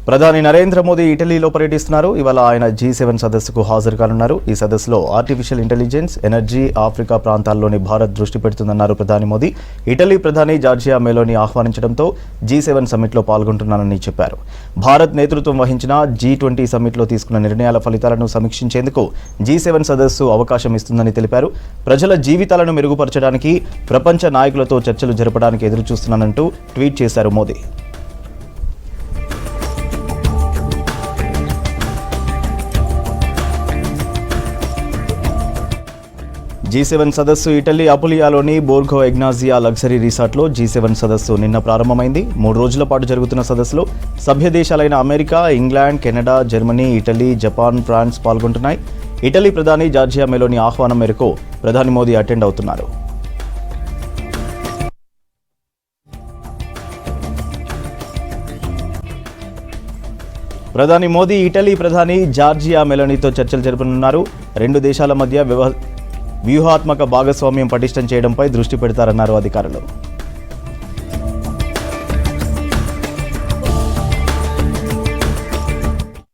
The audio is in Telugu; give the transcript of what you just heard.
ప్రధాని నరేంద్ర మోదీ ఇటలీలో పర్యటిస్తున్నారు. ఇవాళ ఆయన G7 సదస్సుకు హాజరు కానున్నారు. ఈ సదస్సులో ఆర్టిఫిషియల్ ఇంటెలిజెన్స్, ఎనర్జీ, ఆఫ్రికా ప్రాంతాల్లోని భారత్ దృష్టి పెడుతుందన్నారు ప్రధాని మోదీ. ఇటలీ ప్రధాని జార్జియా మెలోని ఆహ్వానించడంతో G7 సమ్మిట్లో పాల్గొంటున్నానని చెప్పారు. భారత్ నేతృత్వం వహించిన G20 సమ్మిట్లో తీసుకున్న నిర్ణయాల ఫలితాలను సమీక్షించేందుకు G7 సదస్సు అవకాశం ఇస్తుందని తెలిపారు. ప్రజల జీవితాలను మెరుగుపరచడానికి ప్రపంచ నాయకులతో చర్చలు జరపడానికి ఎదురుచూస్తున్నానంటూ ట్వీట్ చేశారు మోదీ. G7 సదస్సు ఇటలీ అపులియాలోని బోర్గో ఎగ్నాజియా లగ్జరీ రిసార్ట్లో G7 సదస్సు నిన్న ప్రారంభమైంది. 3 రోజుల పాటు జరుగుతున్న సదస్సులో సభ్య దేశాలైన America, England, Canada, Germany, Italy, Japan, France పాల్గొంటున్నాయి. ఇటలీ ప్రధాని జార్జియా మెలోని ఆహ్వానం మేరకు ప్రధాని మోదీ అటెండ్ అవుతున్నారు. ప్రధాని మోదీ ఇటలీ ప్రధాని జార్జియా మెలోనితో చర్చలు జరపనున్నారు. 2 దేశాల మధ్య వ్యూహాత్మక భాగస్వామ్యం పటిష్టం చేయడంపై దృష్టి పెడతారన్నారు అధికారులు.